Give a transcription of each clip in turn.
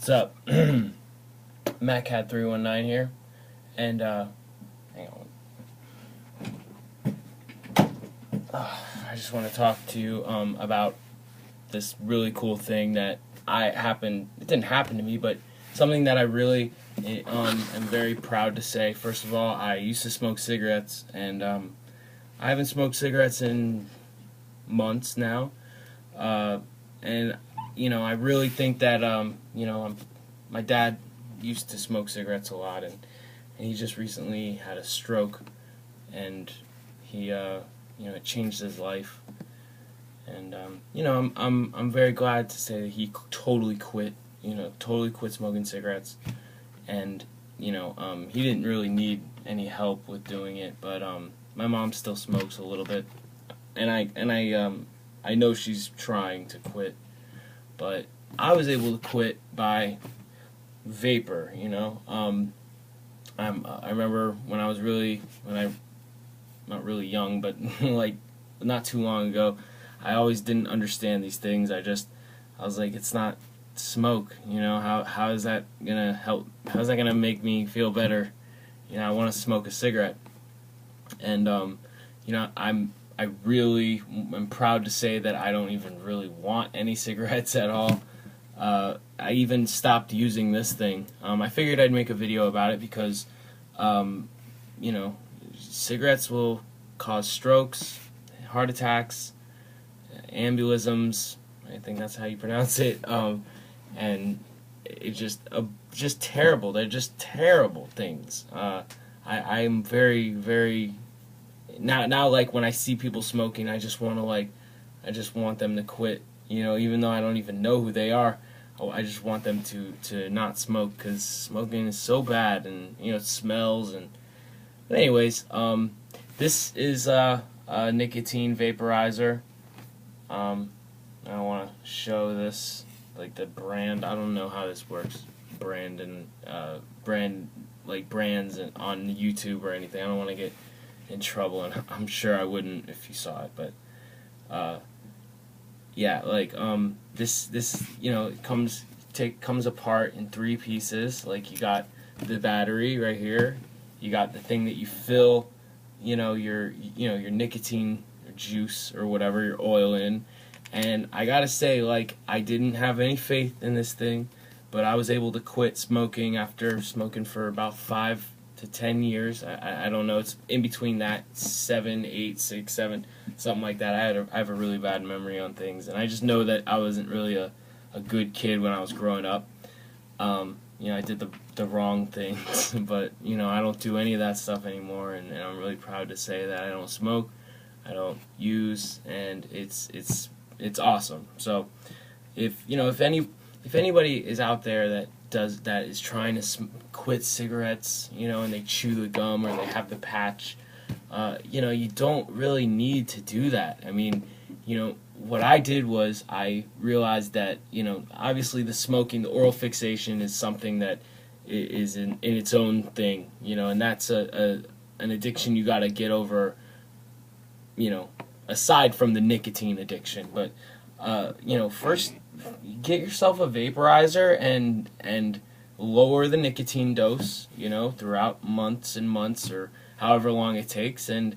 What's up? MacCat319 here, and hang on. I just want to talk to you about this really cool thing that it didn't happen to me, but something that I really am very proud to say. First of all, I used to smoke cigarettes, and I haven't smoked cigarettes in months now, and I really think that my dad used to smoke cigarettes a lot, and he just recently had a stroke, and he it changed his life, and I'm very glad to say that he totally quit smoking cigarettes, and he didn't really need any help with doing it, but my mom still smokes a little bit, and I know she's trying to quit, but I was able to quit by vapor. I remember when I was not really young, but like not too long ago, I always didn't understand these things. I was like, it's not smoke. How is that gonna help? How's that gonna make me feel better? I want to smoke a cigarette, and I really am proud to say that I don't even really want any cigarettes at all. I even stopped using this thing. I figured I'd make a video about it because, cigarettes will cause strokes, heart attacks, embolisms. I think that's how you pronounce it. And it's just terrible. They're just terrible things. I'm very, very now. Like when I see people smoking, I just want them to quit. Even though I don't even know who they are. I just want them to not smoke, because smoking is so bad, and it smells. But anyways, this is a nicotine vaporizer. I want to show this, like the brand. I don't know how this works. Brands on YouTube or anything. I don't want to get in trouble, and I'm sure I wouldn't if you saw it, but yeah, like this it comes apart in 3 pieces. Like, you got the battery right here, you got the thing that you fill your nicotine or juice or whatever, your oil in. And I gotta say, like, I didn't have any faith in this thing, but I was able to quit smoking after smoking for about 5 to 10 years. I don't know, it's in between that, 7, 8, 6, 7, something like that. I have a really bad memory on things, and I just know that I wasn't really a good kid when I was growing up. I did the wrong things, but I don't do any of that stuff anymore, and I'm really proud to say that I don't smoke, I don't use, and it's awesome. So if anybody is out there that is trying to quit cigarettes, and they chew the gum or they have the patch, you don't really need to do that. I mean, what I did was I realized that, obviously the smoking, the oral fixation is something that is in its own thing, and that's an addiction you got to get over, aside from the nicotine addiction. But, first get yourself a vaporizer and lower the nicotine dose, throughout months and months, or however long it takes, and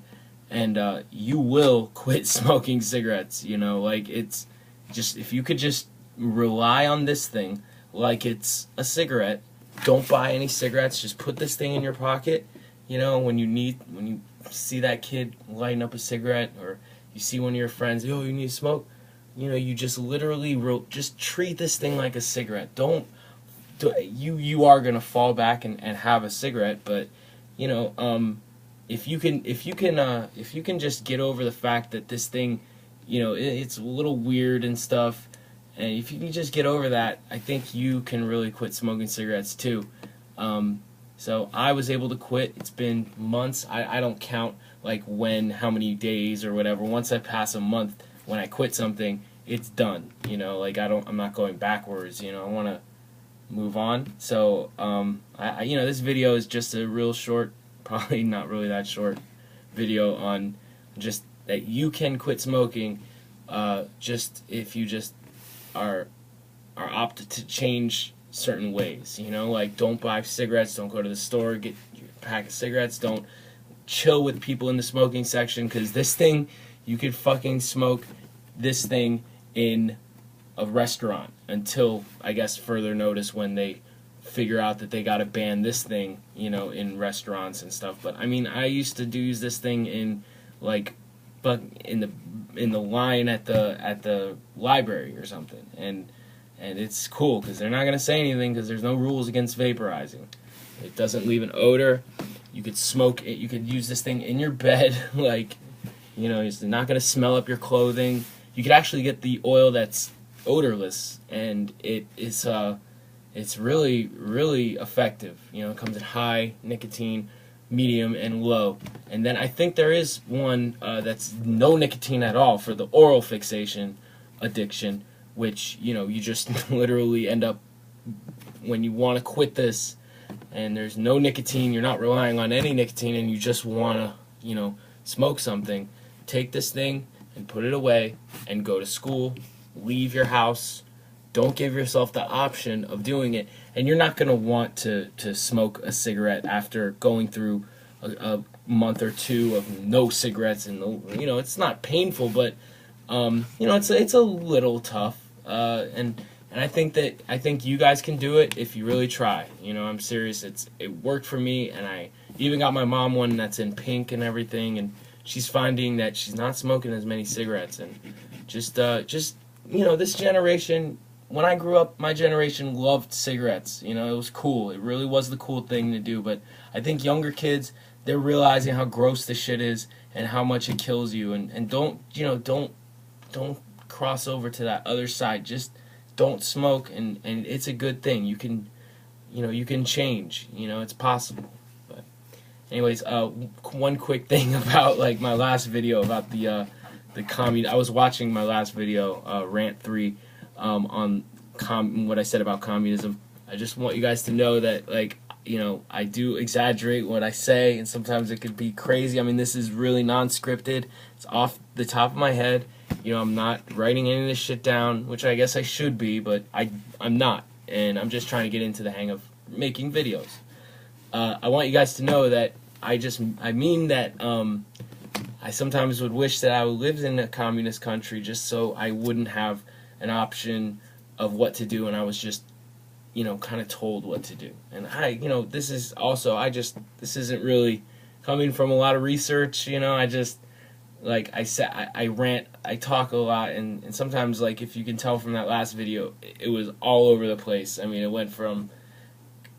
you will quit smoking cigarettes. Like, it's just, if you could just rely on this thing like it's a cigarette, don't buy any cigarettes, just put this thing in your pocket, when you see that kid lighting up a cigarette, or you see one of your friends, you need to smoke, you just literally just treat this thing like a cigarette. You are gonna fall back and have a cigarette, but if you can just get over the fact that this thing, it's a little weird and stuff, and if you can just get over that, I think you can really quit smoking cigarettes too. So I was able to quit. It's been months. I don't count like how many days or whatever. Once I pass a month when I quit something, it's done. Like, I'm not going backwards. I want to move on. So this video is just a real short, probably not really that short, video on just that you can quit smoking, just if you just are opted to change certain ways, you know, like don't buy cigarettes, don't go to the store, get your pack of cigarettes, don't chill with people in the smoking section, because this thing, you could fucking smoke this thing in a restaurant until, I guess, further notice when they figure out that they gotta ban this thing, you know, in restaurants and stuff. But I mean, I used to use this thing in, like, but in the line at the library or something, and it's cool because they're not gonna say anything because there's no rules against vaporizing. It doesn't leave an odor. You could smoke it. You could use this thing in your bed, like, you know, it's not gonna smell up your clothing. You could actually get the oil that's odorless, and it's really, really effective. You know, it comes in high nicotine, medium, and low. And then I think there is one that's no nicotine at all for the oral fixation addiction, which, you know, you just literally end up, when you want to quit this and there's no nicotine, you're not relying on any nicotine, and you just want to, you know, smoke something, take this thing and put it away and go to school, leave your house. Don't give yourself the option of doing it. And you're not going to want to smoke a cigarette after going through a month or two of no cigarettes. And, you know, it's not painful, but, you know, it's a little tough. And I think you guys can do it if you really try. You know, I'm serious. It worked for me, and I even got my mom one that's in pink and everything, and she's finding that she's not smoking as many cigarettes. And just you know, this generation, when I grew up, my generation loved cigarettes. You know, it was cool. It really was the cool thing to do. But I think younger kids, they're realizing how gross this shit is and how much it kills you. And don't cross over to that other side. Just don't smoke, and it's a good thing. You can change. You know, it's possible. But anyways, one quick thing about, like, my last video about the I was watching my last video, Rant 3, on what I said about communism. I just want you guys to know that, like, you know, I do exaggerate what I say, and sometimes it could be crazy. I mean, this is really non-scripted. It's off the top of my head. You know, I'm not writing any of this shit down, which I guess I should be, but I'm not. And I'm just trying to get into the hang of making videos. I want you guys to know that I mean that I sometimes would wish that I lived in a communist country just so I wouldn't have an option of what to do, and I was just, you know, kind of told what to do. And you know, this is also, this isn't really coming from a lot of research, you know. I just, like I said, I rant, I talk a lot, and sometimes, like, if you can tell from that last video, it was all over the place. I mean, it went from,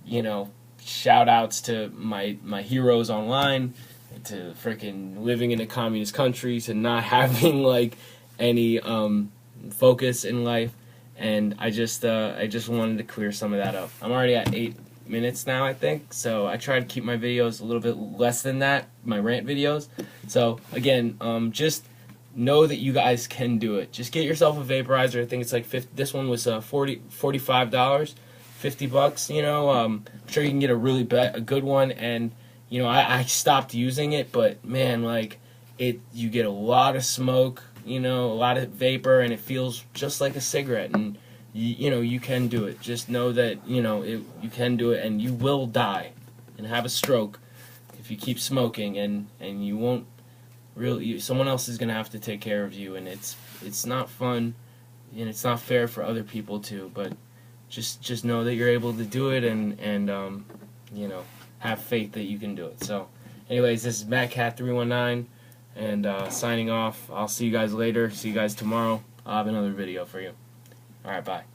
you know, shout outs to my heroes online, to freaking living in a communist country, to not having, like, any focus in life. And I just wanted to clear some of that up. I'm already at 8 minutes now, I think, so I try to keep my videos a little bit less than that, my rant videos. So again, just know that you guys can do it. Just get yourself a vaporizer. I think it's like this one was $45, $50, you know. I'm sure you can get a good one. And, you know, I stopped using it, but man, like, you get a lot of smoke, you know, a lot of vapor, and it feels just like a cigarette. And you know, you can do it. Just know that, you know, you can do it, and you will die and have a stroke if you keep smoking, and you won't really, someone else is gonna have to take care of you, and it's not fun, and it's not fair for other people too. But just know that you're able to do it, and you know, have faith that you can do it. So anyways, this is MattCat319, and signing off. I'll see you guys later. See you guys tomorrow. I'll have another video for you. Alright, bye.